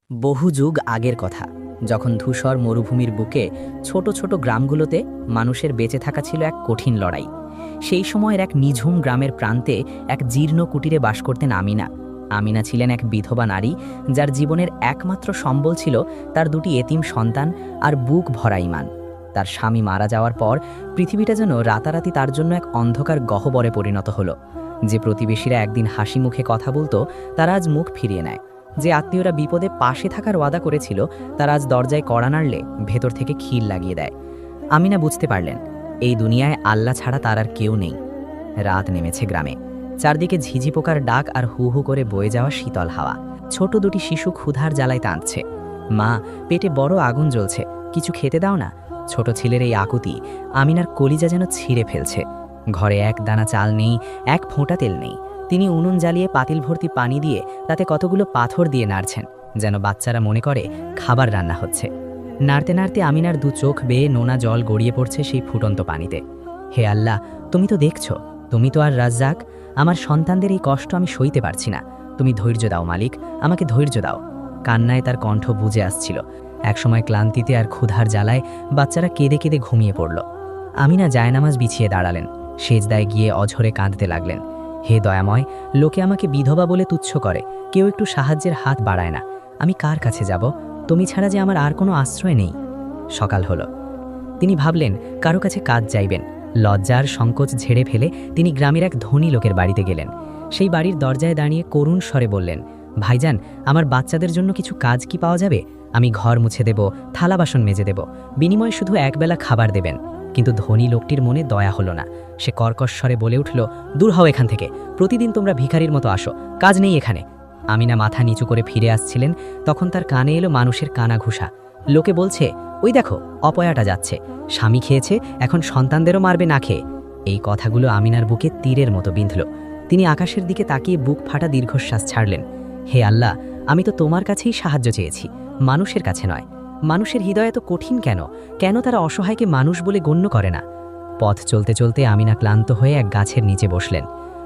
বহু যুগ আগের কথা, যখন ধূসর মরুভূমির বুকে ছোট ছোট গ্রামগুলোতে মানুষের বেঁচে থাকা ছিল এক কঠিন লড়াই। সেই সময়ের এক নিঝুম গ্রামের প্রান্তে এক জীর্ণ কুটিরে বাস করতেন আমিনা। আমিনা ছিলেন এক বিধবা নারী, যার জীবনের একমাত্র সম্বল ছিল তার দুটি এতিম সন্তান আর বুক ভরা ঈমান। তার স্বামী মারা যাওয়ার পর পৃথিবীটা যেন রাতারাতি তার জন্য এক অন্ধকার গহ্বরে পরিণত হলো। যে প্রতিবেশীরা একদিন হাসি মুখে কথা বলতো, তারা আজ মুখ ফিরিয়ে নেয়। যে আত্মীয়রা বিপদে পাশে থাকার ওয়াদা করেছিল, তারা আজ দরজায় কড়া নাড়লে ভেতর থেকে খিল লাগিয়ে দেয়। আমিনা বুঝতে পারলেন, এই দুনিয়ায় আল্লাহ ছাড়া তার আর কেউ নেই। রাত নেমেছে গ্রামে, চারদিকে ঝিঝি পোকার ডাক আর হু হু করে বয়ে যাওয়া শীতল হাওয়া। ছোট দুটি শিশু ক্ষুধার জ্বালায় টানছে। মা, পেটে বড় আগুন জ্বলছে, কিছু খেতে দাও না। ছোট ছেলের এই আকুতি আমিনার কলিজা যেন ছিঁড়ে ফেলছে। ঘরে এক দানা চাল নেই, এক ফোঁটা তেল নেই। তিনি উনুন জ্বালিয়ে পাতিল ভর্তি পানি দিয়ে তাতে কতগুলো পাথর দিয়ে নাড়ছেন, যেন বাচ্চারা মনে করে খাবার রান্না হচ্ছে। নাড়তে নাড়তে আমিনার দু চোখ বেয়ে নোনা জল গড়িয়ে পড়ছে সেই ফুটন্ত পানিতে। হে আল্লাহ, তুমি তো দেখছো, তুমি তো আর রাজ্জাক। আমার সন্তানদের এই কষ্ট আমি সইতে পারছি না। তুমি ধৈর্য দাও মালিক, আমাকে ধৈর্য দাও। কান্নায় তার কণ্ঠ বুজে আসছিল। একসময় ক্লান্তিতে আর ক্ষুধার জ্বালায় বাচ্চারা কেঁদে কেঁদে ঘুমিয়ে পড়ল। আমিনা জায়নামাজ বিছিয়ে দাঁড়ালেন, সেজদায় গিয়ে অঝরে কাঁদতে লাগলেন। হে দয়াময়, লোকে আমাকে বিধবা বলে তুচ্ছ করে, কেউ একটু সাহায্যের হাত বাড়ায় না। আমি কার কাছে যাব? তুমি ছাড়া যে আমার আর কোনো আশ্রয় নেই। সকাল হলো। তিনি ভাবলেন কারো কাছে কাজ চাইবেন। লজ্জার সংকোচ ঝেড়ে ফেলে তিনি গ্রামের এক ধনী লোকের বাড়িতে গেলেন। সেই বাড়ির দরজায় দাঁড়িয়ে করুণ স্বরে বললেন, ভাইজান, আমার বাচ্চাদের জন্য কিছু কাজ কি পাওয়া যাবে? আমি ঘর মুছে দেব, থালা বাসন মেজে দেব, বিনিময়ে শুধু একবেলা খাবার দেবেন। কিন্তু ধনী লোকটির মনে দয়া হলো না। সে কর্কশ স্বরে বলে উঠল, দূর হও এখান থেকে, প্রতিদিন তোমরা ভিখারির মতো আসো, কাজ নেই এখানে। আমিনা মাথা নিচু করে ফিরে আসছিলেন, তখন তার কানে এলো মানুষের কানা ঘুষা। লোকে বলছে, ওই দেখো অপয়াটা যাচ্ছে, স্বামী খেয়েছে, এখন সন্তানদেরও মারবে না খেয়ে। এই কথাগুলো আমিনার বুকে তীরের মতো বিঁধল। তিনি আকাশের দিকে তাকিয়ে বুক ফাটা দীর্ঘশ্বাস ছাড়লেন। হে আল্লাহ, আমি তো তোমার কাছেই সাহায্য চেয়েছি, মানুষের কাছে নয়। মানুষের হৃদয় এত কঠিন কেন? কেন তারা অসহায়কে মানুষ বলে গণ্য করে না? পথ চলতে চলতে আমিনা ক্লান্ত হয়ে এক গাছের নিচে বসলেন।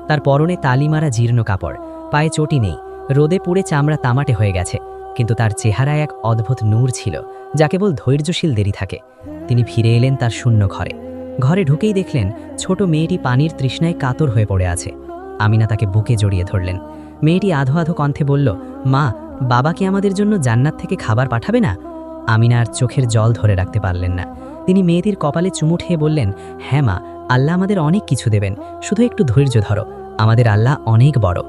তার পরনে তালিমারা জীর্ণ কাপড়, পায়ে চটি নেই, রোদে পুড়ে চামড়া তামাটে হয়ে গেছে, কিন্তু তার চেহারায় এক অদ্ভুত নূর ছিল, যা কেবল ধৈর্যশীলদেরই থাকে। তিনি ফিরে এলেন তার শূন্য ঘরে। ঘরে ঢুকেই দেখলেন ছোট মেয়েটি পানির তৃষ্ণায় কাতর হয়ে পড়ে আছে। আমিনা তাকে বুকে জড়িয়ে ধরলেন। মেয়েটি আধো আধো কণ্ঠে বলল, মা, বাবাকে আমাদের জন্য জান্নাত থেকে খাবার পাঠাবে না? আমিনা আর চোখের জল ধরে রাখতে পারলেন না। তিনি মেয়েটির কপালে চুমু খেয়ে বললেন, হ্যাঁ মা, আল্লাহ আমাদের অনেক কিছু দেবেন, শুধু একটু ধৈর্য ধরো, আমাদের আল্লাহ অনেক বড়।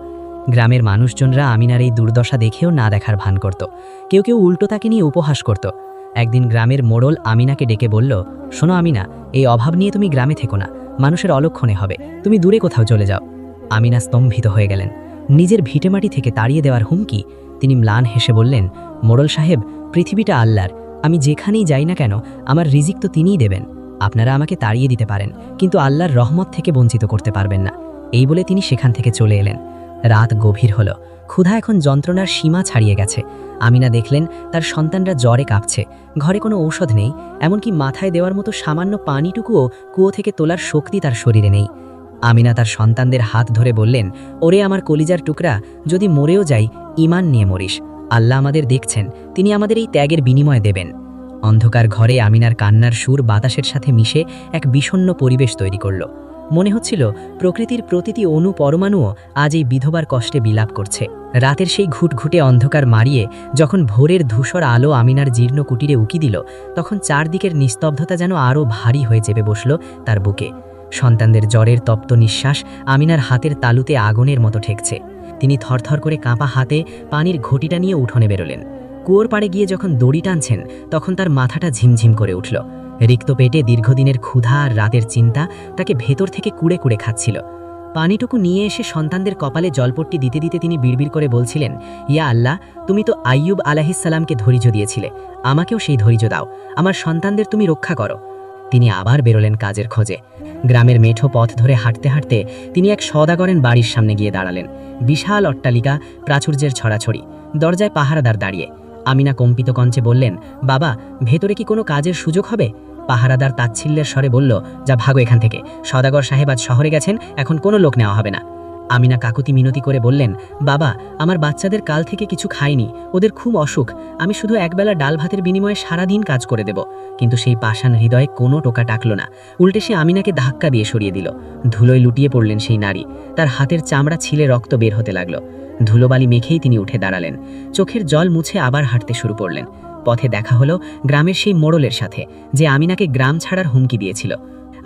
গ্রামের মানুষজনরা আমিনার এই দুর্দশা দেখেও না দেখার ভান করত। কেউ কেউ উল্টো তাকে নিয়ে উপহাস করত। একদিন গ্রামের মোড়ল আমিনাকে ডেকে বলল, শোনো আমিনা, এই অভাব নিয়ে তুমি গ্রামে থেকো না, মানুষের অলক্ষণে হবে, তুমি দূরে কোথাও চলে যাও। আমিনা স্তম্ভিত হয়ে গেলেন। নিজের ভিটেমাটি থেকে তাড়িয়ে দেওয়ার হুমকি! তিনি ম্লান হেসে বললেন, মোড়ল সাহেব, পৃথিবীটা আল্লাহর, আমি যেখানেই যাই না কেন আমার রিজিক তো তিনিই দেবেন। আপনারা আমাকে তাড়িয়ে দিতে পারেন, কিন্তু আল্লাহর রহমত থেকে বঞ্চিত করতে পারবেন না। এই বলে তিনি সেখান থেকে চলে এলেন। রাত গভীর হলো, ক্ষুধা এখন যন্ত্রণার সীমা ছাড়িয়ে গেছে। আমিনা দেখলেন তার সন্তানরা জ্বরে কাঁপছে, ঘরে কোনো ঔষধ নেই, এমনকি মাথায় দেওয়ার মতো সামান্য পানিটুকুও কুয়ো থেকে তোলার শক্তি তার শরীরে নেই। আমিনা তার সন্তানদের হাত ধরে বললেন, ওরে আমার কলিজার টুকরা, যদি মরেও যাই, ঈমান নিয়ে মরিস। আল্লাহ আমাদের দেখছেন, তিনি আমাদের এই ত্যাগের বিনিময় দেবেন। অন্ধকার ঘরে আমিনার কান্নার সুর বাতাসের সাথে মিশে এক বিষণ্ণ পরিবেশ তৈরি করল। মনে হচ্ছিল প্রকৃতির প্রতিটি অণু পরমাণুও আজ এই বিধবার কষ্টে বিলাপ করছে। রাতের সেই ঘুটঘুটে অন্ধকার মারিয়ে যখন ভোরের ধূসর আলো আমিনার জীর্ণ কুটিরে উকি দিল, তখন চারদিকের নিস্তব্ধতা যেন আরও ভারী হয়ে চেপে বসল তার বুকে। সন্তানদের জ্বরের তপ্ত নিঃশ্বাস আমিনার হাতের তালুতে আগুনের মতো ঠেকছে। তিনি থরথর করে কাঁপা হাতে পানির ঘটিটা নিয়ে উঠোনে বেরোলেন। কুয়োর পাড়ে গিয়ে যখন দড়ি টানছেন, তখন তার মাথাটা ঝিমঝিম করে উঠল। রিক্ত পেটে দীর্ঘদিনের ক্ষুধা আর রাতের চিন্তা তাকে ভেতর থেকে কুড়ে কুড়ে খাচ্ছিল। পানিটুকু নিয়ে এসে সন্তানদের কপালে জলপট্টি দিতে দিতে তিনি বিড়বিড় করে বলছিলেন, ইয়া আল্লাহ, তুমি তো আইয়ুব আলাইহিসসালামকে ধৈর্য দিয়েছিলে, আমাকেও সেই ধৈর্য দাও, আমার সন্তানদের তুমি রক্ষা করো। তিনি আবার বেরোলেন কাজের খোঁজে। গ্রামের মেঠো পথ ধরে হাঁটতে হাঁটতে তিনি এক সওদাগরের বাড়ির সামনে গিয়ে দাঁড়ালেন। বিশাল অট্টালিকা, প্রাচুর্যের ছড়াছড়ি, দরজায় পাহারাদার দাঁড়িয়ে। আমিনা কম্পিত কণ্ঠে বললেন, বাবা, ভেতরে কি কোনো কাজের সুযোগ হবে? পাহারাদার তাচ্ছিল্যের স্বরে বলল, যা ভাগো এখান থেকে, সওদাগর সাহেব আজ শহরে গেছেন, এখন কোনো লোক নেওয়া হবে না। আমিনা কাকুতি মিনতি করে বললেন, বাবা, আমার বাচ্চাদের কাল থেকে কিছু খায়নি, ওদের খুব অসুখ, আমি শুধু একবেলা ডাল ভাতের বিনিময়ে সারাদিন কাজ করে দেব। কিন্তু সেই পাষাণ হৃদয়ে কোনো টোকা টাকল না, উল্টে সে আমিনাকে ধাক্কা দিয়ে সরিয়ে দিল। ধুলোয় লুটিয়ে পড়লেন সেই নারী, তার হাতের চামড়া ছিলে রক্ত বের হতে লাগলো। ধুলোবালি মেখেই তিনি উঠে দাঁড়ালেন, চোখের জল মুছে আবার হাঁটতে শুরু করলেন। পথে দেখা হলো গ্রামের সেই মোড়লের সাথে, যে আমিনাকে গ্রাম ছাড়ার হুমকি দিয়েছিল।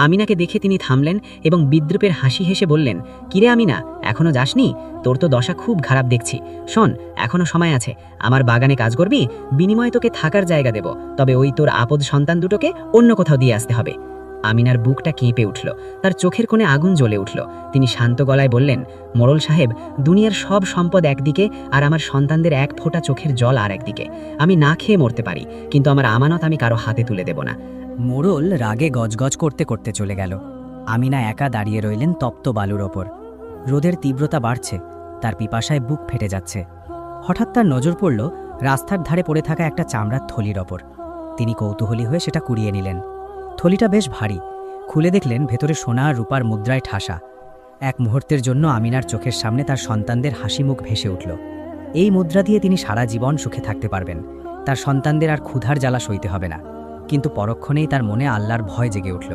আমিনাকে দেখে তিনি থামলেন এবং বিদ্রুপের হাসি হেসে বললেন, কিরে আমিনা, এখনো যাসনি? তোর তো দশা খুব খারাপ দেখছি। শোন, এখনো সময় আছে, আমার বাগানে কাজ করবি, বিনিময়ে তোকে থাকার জায়গা দেব, তবে ওই তোর আপদ সন্তান দুটোকে অন্য কোথাও দিয়ে আসতে হবে। আমিনার বুকটা কেঁপে উঠল, তার চোখের কোণে আগুন জ্বলে উঠল। তিনি শান্ত গলায় বললেন, মোড়ল সাহেব, দুনিয়ার সব সম্পদ একদিকে আর আমার সন্তানদের এক ফোঁটা চোখের জল আর একদিকে। আমি না খেয়ে মরতে পারি, কিন্তু আমার আমানত আমি কারো হাতে তুলে দেব না। মোড়ল রাগে গজগজ করতে করতে চলে গেল। আমিনা একা দাঁড়িয়ে রইলেন তপ্ত বালুর ওপর। রোদের তীব্রতা বাড়ছে, তার পিপাসায় বুক ফেটে যাচ্ছে। হঠাৎ তার নজর পড়ল রাস্তার ধারে পড়ে থাকা একটা চামড়ার থলির ওপর। তিনি কৌতূহলী হয়ে সেটা কুড়িয়ে নিলেন। থলিটা বেশ ভারী, খুলে দেখলেন ভেতরে সোনা আর রূপার মুদ্রায় ঠাসা। এক মুহূর্তের জন্য আমিনার চোখের সামনে তার সন্তানদের হাসি মুখ ভেসে উঠল। এই মুদ্রা দিয়ে তিনি সারা জীবন সুখে থাকতে পারবেন, তার সন্তানদের আর ক্ষুধার জ্বালা সইতে হবে না। কিন্তু পরক্ষণেই তার মনে আল্লাহর ভয় জেগে উঠল।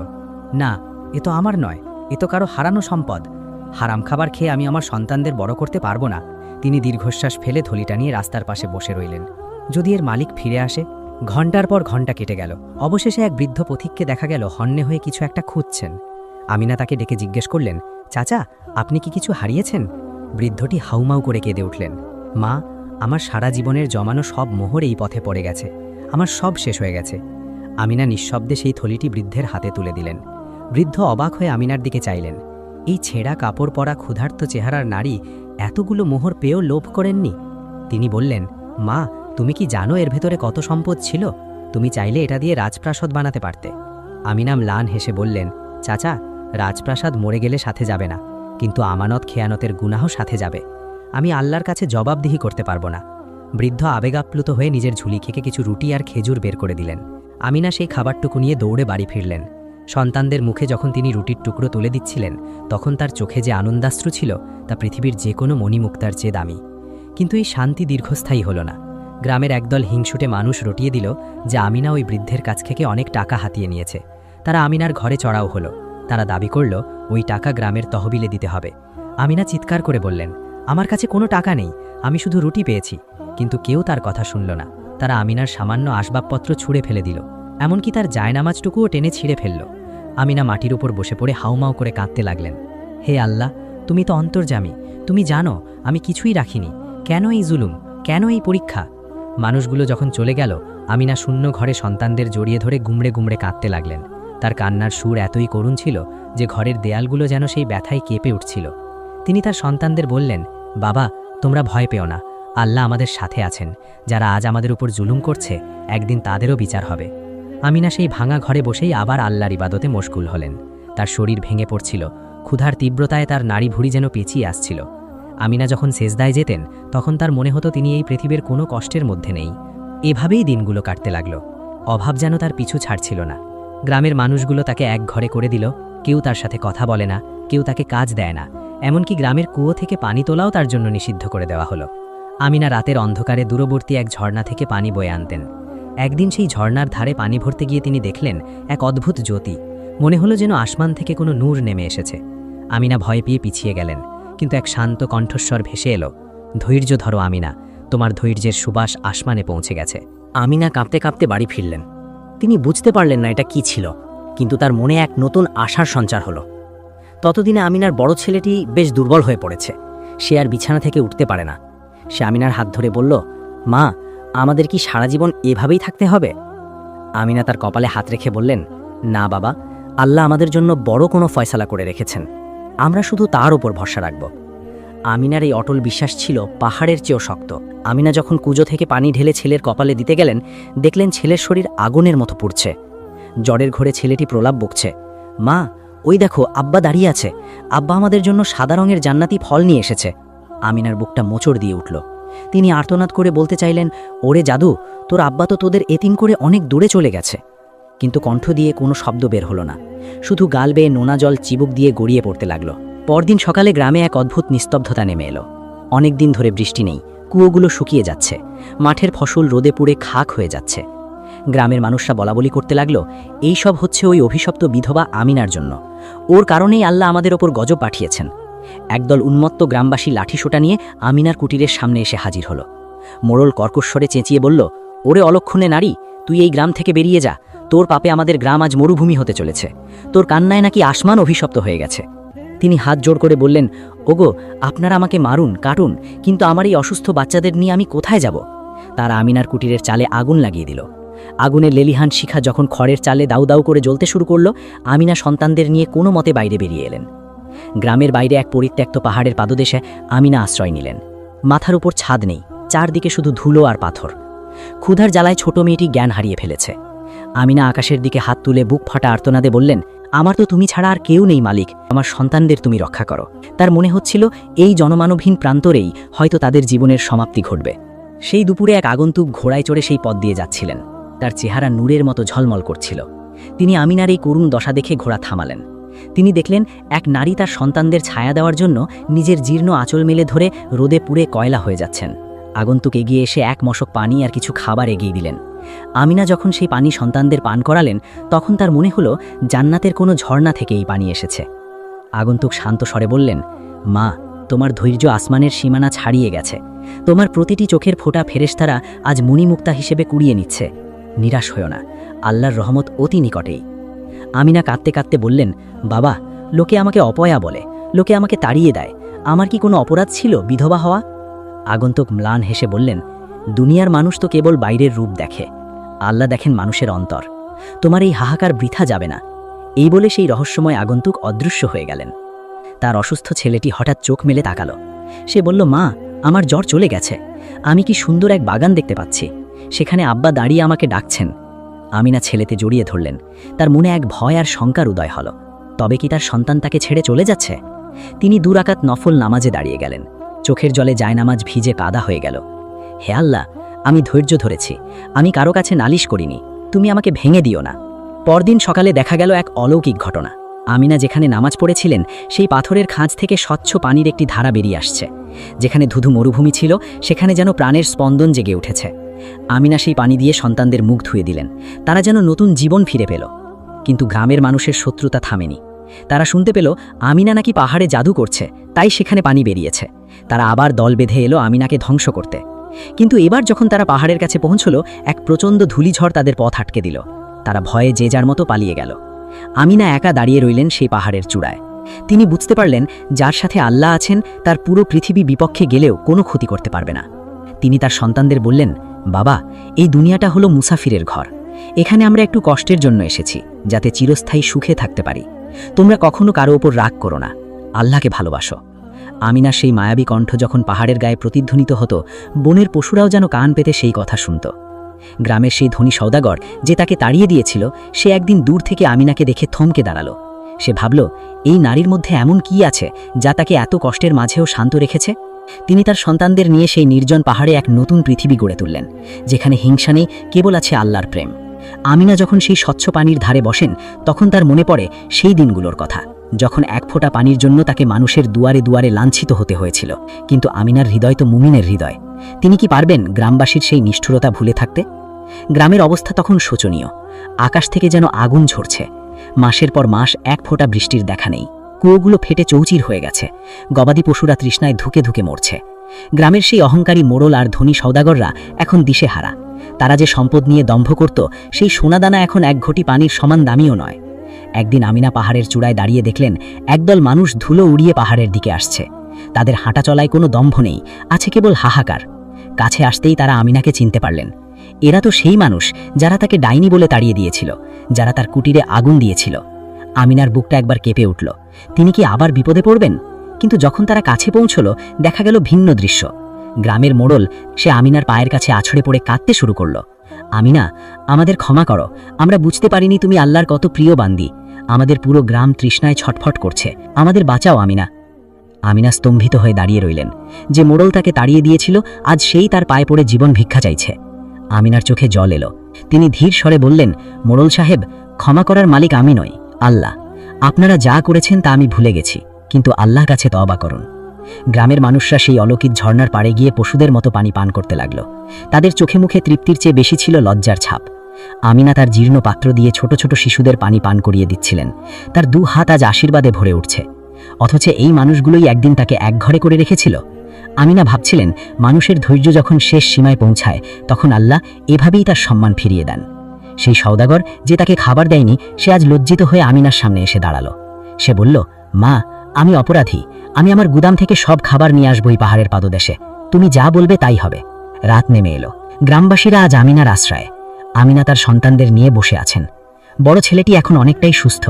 না, এ তো আমার নয়, এ তো কারো হারানো সম্পদ। হারাম খাবার খেয়ে আমি আমার সন্তানদের বড় করতে পারবো না। তিনি দীর্ঘশ্বাস ফেলে থলিটা নিয়ে রাস্তার পাশে বসে রইলেন। যদি এর মালিক ফিরে আসে? ঘণ্টার পর ঘণ্টা কেটে গেল। অবশেষে এক বৃদ্ধ পথিককে দেখা গেল হন্যে হয়ে কিছু একটা খুঁজছেন। আমিনা তাকে ডেকে জিজ্ঞেস করলেন, চাচা, আপনি কি কিছু হারিয়েছেন? বৃদ্ধটি হাউমাউ করে কেঁদে উঠলেন, মা, আমার সারা জীবনের জমানো সব মোহর এই পথে পড়ে গেছে, আমার সব শেষ হয়ে গেছে। আমিনা নিঃশব্দে সেই থলিটি বৃদ্ধের হাতে তুলে দিলেন। বৃদ্ধ অবাক হয়ে আমিনার দিকে চাইলেন। এই ছেঁড়া কাপড় পরা ক্ষুধার্ত চেহারার নারী এতগুলো মোহর পেয়েও লোভ করেননি। তিনি বললেন, মা, তুমি কি জানো এর ভেতরে কত সম্পদ ছিল? তুমি চাইলে এটা দিয়ে রাজপ্রাসাদ বানাতে পারতে। আমিনা ম্লান হেসে বললেন, চাচা, রাজপ্রাসাদ মরে গেলে সাথে যাবে না, কিন্তু আমানত খেয়ানতের গুনাহ সাথে যাবে। আমি আল্লাহর কাছে জবাবদিহি করতে পারবো না। বৃদ্ধ আবেগাপ্লুত হয়ে নিজের ঝুলি থেকে কিছু রুটি আর খেজুর বের করে দিলেন। আমিনা সেই খাবারটুকু নিয়ে দৌড়ে বাড়ি ফিরলেন। সন্তানদের মুখে যখন তিনি রুটির টুকরো তুলে দিচ্ছিলেন, তখন তার চোখে যে আনন্দাশ্রু ছিল তা পৃথিবীর যে কোনো মণিমুক্তার চেয়ে দামি। কিন্তু এই শান্তি দীর্ঘস্থায়ী হল না। গ্রামের একদল হিংসুটে মানুষ রটিয়ে দিল যে আমিনা ওই বৃদ্ধের কাছ থেকে অনেক টাকা হাতিয়ে নিয়েছে। তারা আমিনার ঘরে চড়াও হলো। তারা দাবি করল ওই টাকা গ্রামের তহবিলে দিতে হবে। আমিনা চিৎকার করে বললেন, আমার কাছে কোনো টাকা নেই, আমি শুধু রুটি পেয়েছি। কিন্তু কেউ তার কথা শুনল না। তারা আমিনার সামান্য আসবাবপত্র ছুঁড়ে ফেলে দিল, এমনকি তার জায়নামাজটুকুও টেনে ছিঁড়ে ফেলল। আমিনা মাটির উপর বসে পড়ে হাউমাউ করে কাঁদতে লাগলেন, হে আল্লাহ, তুমি তো অন্তর্যামী, তুমি জানো আমি কিছুই রাখিনি। কেন এই জুলুম, কেন এই পরীক্ষা? মানুষগুলো যখন চলে গেল, আমিনা শূন্য ঘরে সন্তানদের জড়িয়ে ধরে গুমড়ে গুমড়ে কাঁদতে লাগলেন। তার কান্নার সুর এতই করুণ ছিল যে ঘরের দেয়ালগুলো যেন সেই ব্যথায় কেঁপে উঠছিল। তিনি তার সন্তানদের বললেন, বাবা, তোমরা ভয় পেও না, আল্লাহ আমাদের সাথে আছেন। যারা আজ আমাদের উপর জুলুম করছে, একদিন তাদেরও বিচার হবে। আমিনা সেই ভাঙা ঘরে বসেই আবার আল্লাহর ইবাদতে মশগুল হলেন। তার শরীর ভেঙে পড়ছিল, ক্ষুধার তীব্রতায় তার নাড়ি ভুঁড়ি যেন পেঁচিয়ে আসছিল। আমিনা যখন সেজদায় যেতেন, তখন তার মনে হতো তিনি এই পৃথিবীর কোনো কষ্টের মধ্যে নেই। এভাবেই দিনগুলো কাটতে লাগল। অভাব যেন তার পিছু ছাড়ছিল না। গ্রামের মানুষগুলো তাকে এক ঘরে করে দিল, কেউ তার সাথে কথা বলে না, কেউ তাকে কাজ দেয় না, এমনকি গ্রামের কুয়ো থেকে পানি তোলাও তার জন্য নিষিদ্ধ করে দেওয়া হলো। আমিনা রাতের অন্ধকারে দূরবর্তী এক ঝর্ণা থেকে পানি বয়ে আনতেন। একদিন সেই ঝর্ণার ধারে পানি ভরতে গিয়ে তিনি দেখলেন এক অদ্ভুত জ্যোতি। মনে হলো যেন আসমান থেকে কোনো নূর নেমে এসেছে। আমিনা ভয় পেয়ে পিছিয়ে গেলেন, কিন্তু এক শান্ত কণ্ঠস্বর ভেসে এলো, ধৈর্য ধরো আমিনা, তোমার ধৈর্যের সুবাস আসমানে পৌঁছে গেছে। আমিনা কাঁপতে কাঁপতে বাড়ি ফিরলেন। তিনি বুঝতে পারলেন না এটা কি ছিল, কিন্তু তার মনে এক নতুন আশার সঞ্চার হলো। ততদিনে আমিনার বড় ছেলেটি বেশ দুর্বল হয়ে পড়েছে, সে আর বিছানা থেকে উঠতে পারে না। সে আমিনার হাত ধরে বলল, মা, আমাদের কি সারা জীবন এভাবেই থাকতে হবে? আমিনা তার কপালে হাত রেখে বললেন, না বাবা, আল্লাহ আমাদের জন্য বড় কোনো ফয়সালা করে রেখেছেন, আমরা শুধু তার উপর ভরসা রাখব। আমিনার এই অটল বিশ্বাস ছিল পাহাড়ের চেয়েও শক্ত। আমিনা যখন কুজো থেকে পানি ঢেলে ছেলের কপালে দিতে গেলেন, দেখলেন ছেলের শরীর আগুনের মতো পুড়ছে। জ্বরের ঘোরে ছেলেটি প্রলাপ বকছে, মা, ওই দেখো আব্বা দাঁড়িয়ে আছে, আব্বা আমাদের জন্য সাদা রঙের জান্নাতি ফল নিয়ে এসেছে। আমিনার বুকটা মোচড় দিয়ে উঠল। তিনি আর্তনাদ করে বলতে চাইলেন, ওরে জাদু, তোর আব্বা তো তোদের এতিম করে অনেক দূরে চলে গেছে। কিন্তু কণ্ঠ দিয়ে কোনো শব্দ বের হলো না, শুধু গাল বেয়ে নোনা জল চিবুক দিয়ে গড়িয়ে পড়তে লাগলো। পরদিন সকালে গ্রামে এক অদ্ভুত নিস্তব্ধতা নেমে এলো। অনেক দিন ধরে বৃষ্টি নেই, কুয়োগুলো শুকিয়ে যাচ্ছে, মাঠের ফসল রোদে পুড়ে খাক হয়ে যাচ্ছে। গ্রামের মানুষরা বলাবলি করতে লাগলো, এই সব হচ্ছে ওই অভিশপ্ত বিধবা আমিনার জন্য। ওর কারণেই আল্লাহ আমাদের ওপর গজব পাঠিয়েছেন। একদল উন্মত্ত গ্রামবাসী লাঠিসোঁটা নিয়ে আমিনার কুটিরের সামনে এসে হাজির হলো। মোড়ল কর্কশ্বরে চেঁচিয়ে বলল, ওরে অলক্ষণে নারী, তুই এই গ্রাম থেকে বেরিয়ে যা। তোর পাপে আমাদের গ্রাম আজ মরুভূমি হতে চলেছে। তোর কান্নায় নাকি আসমান অভিশপ্ত হয়ে গেছে। তিনি হাত জোড় করে বললেন, ওগো, আপনারা আমাকে মারুন, কাটুন, কিন্তু আমার এই অসুস্থ বাচ্চাদের নিয়ে আমি কোথায় যাব? তারা আমিনার কুটিরের চালে আগুন লাগিয়ে দিল। আগুনের লেলিহান শিখা যখন খড়ের চালে দাউ দাউ করে জ্বলতে শুরু করল, আমিনা সন্তানদের নিয়ে কোনো মতে বাইরে বেরিয়ে এলেন। গ্রামের বাইরে এক পরিত্যক্ত পাহাড়ের পাদদেশে আমিনা আশ্রয় নিলেন। মাথার উপর ছাদ নেই, চারদিকে শুধু ধুলো আর পাথর। ক্ষুধার জ্বালায় ছোট মেয়েটি জ্ঞান হারিয়ে ফেলেছে। আমিনা আকাশের দিকে হাত তুলে বুক ফাটা আর্তনাদে বললেন, আমার তো তুমি ছাড়া আর কেউ নেই মালিক, আমার সন্তানদের তুমি রক্ষা করো। তার মনে হচ্ছিল এই জনমানবহীন প্রান্তরেই হয়তো তাদের জীবনের সমাপ্তি ঘটবে। সেই দুপুরে এক আগন্তুক ঘোড়ায় চড়ে সেই পথ দিয়ে যাচ্ছিলেন। তার চেহারা নূরের মতো ঝলমল করছিল। তিনি আমিনার এই করুণ দশা দেখে ঘোড়া থামালেন। তিনি দেখলেন এক নারী তার সন্তানদের ছায়া দেওয়ার জন্য নিজের জীর্ণ আঁচল মেলে ধরে রোদে পুড়ে কয়লা হয়ে যাচ্ছেন। আগন্তুক এগিয়ে এসে এক মশক পানি আর কিছু খাবার এগিয়ে দিলেন। আমিনা যখন সেই পানি সন্তানদের পান করালেন, তখন তার মনে হলো জান্নাতের কোনো ঝর্ণা থেকে এই পানি এসেছে। আগন্তুক শান্ত স্বরে বললেন, মা, তোমার ধৈর্য আসমানের সীমানা ছাড়িয়ে গেছে। তোমার প্রতিটি চোখের ফোঁটা ফেরেশতারা আজ মুনিমুক্তা হিসেবে কুড়িয়ে নিচ্ছে। নিরাশ হয়ো না, আল্লাহর রহমত অতি নিকটেই। আমিনা কাঁদতে কাঁদতে বললেন, বাবা, লোকে আমাকে অপয়া বলে, লোকে আমাকে তাড়িয়ে দেয়। আমার কি কোনো অপরাধ ছিল বিধবা হওয়া? আগন্তুক ম্লান হেসে বললেন, দুনিয়ার মানুষ তো কেবল বাইরের রূপ দেখে, আল্লাহ দেখেন মানুষের অন্তর। তোমার এই হাহাকার বৃথা যাবে না। এই বলে সেই রহস্যময় আগন্তুক অদৃশ্য হয়ে গেলেন। তার অসুস্থ ছেলেটি হঠাৎ চোখ মেলে তাকালো। সে বলল, মা, আমার জ্বর চলে গেছে। আমি কি সুন্দর এক বাগান দেখতে পাচ্ছি, সেখানে আব্বা দাঁড়িয়ে আমাকে ডাকছেন। আমিনা ছেলেতে জড়িয়ে ধরলেন। তার মনে এক ভয় আর শঙ্কার উদয় হল। তবে কি তার সন্তান তাকে ছেড়ে চলে যাচ্ছে? তিনি 2 রাকাত নফল নামাজে দাঁড়িয়ে গেলেন। চোখের জলে জায়নামাজ ভিজে কাদা হয়ে গেল। হে আল্লাহ, আমি ধৈর্য ধরেছি, আমি কারো কাছে নালিশ করিনি, তুমি আমাকে ভেঙে দিও না। পরদিন সকালে দেখা গেল এক অলৌকিক ঘটনা। আমিনা যেখানে নামাজ পড়েছিলেন, সেই পাথরের খাঁজ থেকে স্বচ্ছ পানির একটি ধারা বেরিয়ে আসছে। যেখানে ধুধু মরুভূমি ছিল, সেখানে যেন প্রাণের স্পন্দন জেগে উঠেছে। আমিনা সেই পানি দিয়ে সন্তানদের মুখ ধুয়ে দিলেন। তারা যেন নতুন জীবন ফিরে পেল। কিন্তু গ্রামের মানুষের শত্রুতা থামেনি। তারা শুনতে পেল আমিনা নাকি পাহাড়ে জাদু করছে, তাই সেখানে পানি বেরিয়েছে। তারা আবার দল বেঁধে এলো আমিনাকে ধ্বংস করতে। কিন্তু এবার যখন তারা পাহাড়ের কাছে পৌঁছল, এক প্রচণ্ড ধূলিঝড় তাদের পথ আটকে দিল। তারা ভয়ে যে যার মতো পালিয়ে গেল। আমিনা একা দাঁড়িয়ে রইলেন সেই পাহাড়ের চূড়ায়। তিনি বুঝতে পারলেন, যার সাথে আল্লাহ আছেন তার পুরো পৃথিবী বিপক্ষে গেলেও কোনো ক্ষতি করতে পারবে না। তিনি তার সন্তানদের বললেন, বাবা, এই দুনিয়াটা হলো মুসাফিরের ঘর। এখানে আমরা একটু কষ্টের জন্য এসেছি, যাতে চিরস্থায়ী সুখে থাকতে পারি। তোমরা কখনো কারো ওপর রাগ করো না, আল্লাহকে ভালোবাসো। আমিনার সেই মায়াবী কণ্ঠ যখন পাহাড়ের গায়ে প্রতিধ্বনিত হতো, বনের পশুরাও যেন কান পেতে সেই কথা শুনত। গ্রামের সেই ধনী সওদাগর যে তাকে তাড়িয়ে দিয়েছিল, সে একদিন দূর থেকে আমিনাকে দেখে থমকে দাঁড়ালো। সে ভাবল, এই নারীর মধ্যে এমন কি আছে যা তাকে এত কষ্টের মাঝেও শান্ত রেখেছে? তিনি তার সন্তানদের নিয়ে সেই নির্জন পাহাড়ে এক নতুন পৃথিবী গড়ে তুললেন, যেখানে হিংসা নেই, কেবল আছে আল্লাহর প্রেম। আমিনা যখন সেই স্বচ্ছ পানির ধারে বসেন, তখন তার মনে পড়ে সেই দিনগুলোর কথা, যখন এক ফোঁটা পানির জন্য তাকে মানুষের দুয়ারে দুয়ারে লাঞ্ছিত হতে হয়েছিল। কিন্তু আমিনার হৃদয় তো মুমিনের হৃদয়। তিনি কি পারবেন গ্রামবাসীর সেই নিষ্ঠুরতা ভুলে থাকতে? গ্রামের অবস্থা তখন শোচনীয়। আকাশ থেকে যেন আগুন ঝরছে। মাসের পর মাস এক ফোঁটা বৃষ্টির দেখা নেই। কুয়োগুলো ফেটে চৌচির হয়ে গেছে। গবাদি পশুরা তৃষ্ণায় ধুকে ধুকে মরছে। গ্রামের সেই অহংকারী মোড়ল আর ধনী সওদাগররা এখন দিশেহারা। তারা যে সম্পদ নিয়ে দম্ভ করত, সেই সোনাদানা এখন এক ঘটি পানির সমান দামিও নয়। একদিন আমিনা পাহাড়ের চূড়ায় দাঁড়িয়ে দেখলেন, একদল মানুষ ধুলো উড়িয়ে পাহাড়ের দিকে আসছে। তাদের হাঁটা চলায় কোনো দম্ভ নেই, আছে কেবল হাহাকার। কাছে আসতেই তারা আমিনাকে চিনতে পারলেন। এরা তো সেই মানুষ যারা তাকে ডাইনি বলে তাড়িয়ে দিয়েছিল, যারা তার কুটিরে আগুন দিয়েছিল। আমিনার বুকটা একবার কেঁপে উঠল। তিনি কি আবার বিপদে পড়বেন? কিন্তু যখন তারা কাছে পৌঁছল, দেখা গেল ভিন্ন দৃশ্য। গ্রামের মোড়ল সে আমিনার পায়ের কাছে আছড়ে পড়ে কাঁদতে শুরু করল। আমিনা, আমাদের ক্ষমা করো, আমরা বুঝতে পারিনি তুমি আল্লাহর কত প্রিয় বান্দি। আমাদের পুরো গ্রাম তৃষ্ণায় ছটফট করছে, আমাদের বাঁচাও আমিনা। আমিনা স্তম্ভিত হয়ে দাঁড়িয়ে রইলেন। যে মোড়ল তাকে তাড়িয়ে দিয়েছিল, আজ সেই তার পায়ে পড়ে জীবন ভিক্ষা চাইছে। আমিনার চোখে জল এলো। তিনি ধীর স্বরে বললেন, মোড়ল সাহেব, ক্ষমা করার মালিক আমি নই, আল্লাহ। আপনারা যা করেছেন তা আমি ভুলে গেছি, কিন্তু আল্লাহর কাছে তওবা করুন। গ্রামের মানুষরা সেই অলৌকিক ঝর্ণার পাড়ে গিয়ে পশুদের মতো পানি পান করতে লাগল। তাদের চোখে মুখে তৃপ্তির চেয়ে বেশি ছিল লজ্জার ছাপ। আমিনা তার জীর্ণ পাত্র দিয়ে ছোট ছোট শিশুদের পানি পান করিয়ে দিচ্ছিলেন। তার 2 হাত আজ আশীর্বাদে ভরে উঠছে। অথচ এই মানুষগুলোই একদিন তাকে একঘরে করে রেখেছিল। আমিনা ভাবছিলেন, মানুষের ধৈর্য যখন শেষ সীমায় পৌঁছায় তখন আল্লাহ এভাবেই তার সম্মান ফিরিয়ে দেন। সেই সওদাগর যে তাকে খাবার দেয়নি, সে আজ লজ্জিত হয়ে আমিনার সামনে এসে দাঁড়ালো। সে বলল, মা, আমি অপরাধী। আমি আমার গুদাম থেকে সব খাবার নিয়ে আসবো এই পাহাড়ের পাদদেশে। তুমি যা বলবে তাই হবে। রাত নেমে এলো। গ্রামবাসীরা আজ আমিনার আশ্রয়ে। আমিনা তার সন্তানদের নিয়ে বসে আছেন। বড় ছেলেটি এখন অনেকটাই সুস্থ।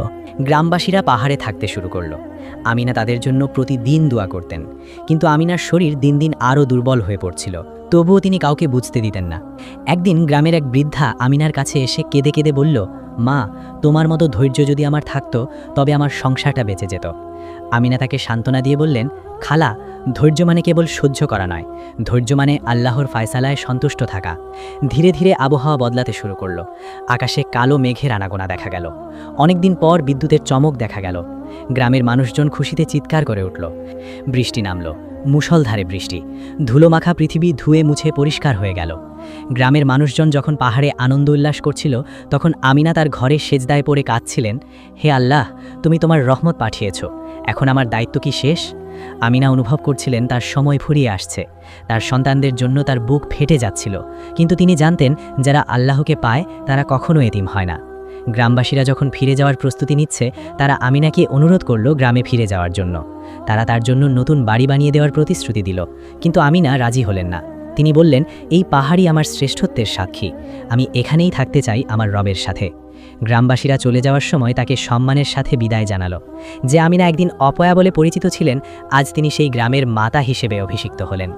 গ্রামবাসীরা পাহাড়ে থাকতে শুরু করলো। আমিনা তাদের জন্য প্রতিদিন দোয়া করতেন, কিন্তু আমিনার শরীর দিন দিন আরও দুর্বল হয়ে পড়ছিল। তবুও তিনি কাউকে বুঝতে দিতেন না। একদিন গ্রামের এক বৃদ্ধা আমিনার কাছে এসে কেঁদে কেঁদে বলল, মা, তোমার মতো ধৈর্য যদি আমার থাকতো তবে আমার সংসারটা বেঁচে যেত। আমিনা তাকে সান্ত্বনা দিয়ে বললেন, খালা, ধৈর্য মানে কেবল সহ্য করা নয়, ধৈর্য মানে আল্লাহর ফায়সালায় সন্তুষ্ট থাকা। ধীরে ধীরে আবহাওয়া বদলাতে শুরু করলো। আকাশে কালো মেঘের আনাগোনা দেখা গেল। অনেকদিন পর বিদ্যুতের চমক দেখা গেল। গ্রামের মানুষজন খুশিতে চিৎকার করে উঠল। বৃষ্টি নামল, মুষলধারে বৃষ্টি। ধুলোমাখা পৃথিবী ধুয়ে মুছে পরিষ্কার হয়ে গেল। গ্রামের মানুষজন যখন পাহাড়ে আনন্দ উল্লাস করছিল, তখন আমিনা তার ঘরে সেজদায় পড়ে কাঁদছিলেন, হে আল্লাহ, তুমি তোমার রহমত পাঠিয়েছ, এখন আমার দায়িত্ব কি শেষ? আমিনা অনুভব করছিলেন তার সময় ফুরিয়ে আসছে। তার সন্তানদের জন্য তার বুক ফেটে যাচ্ছিল, কিন্তু তিনি জানতেন যারা আল্লাহকে পায় তারা কখনো এতিম হয় না। গ্রামবাসীরা যখন ফিরে যাওয়ার প্রস্তুতি নিচ্ছে, তারা আমিনাকে অনুরোধ করল গ্রামে ফিরে যাওয়ার জন্য। তারা তার জন্য নতুন বাড়ি বানিয়ে দেওয়ার প্রতিশ্রুতি দিল, কিন্তু আমিনা রাজি হলেন না। তিনি বললেন, এই পাহাড়ই আমার শ্রেষ্ঠত্বের সাক্ষী। আমি এখানেই থাকতে চাই আমার রবের সাথে। গ্রামবাসীরা চলে যাওয়ার সময় তাকে সম্মানের সাথে বিদায় জানালো। যে আমিনা একদিন অপয়া বলে পরিচিত ছিলেন, আজ তিনি সেই গ্রামের মাতা হিসেবে অভিষিক্ত হলেন।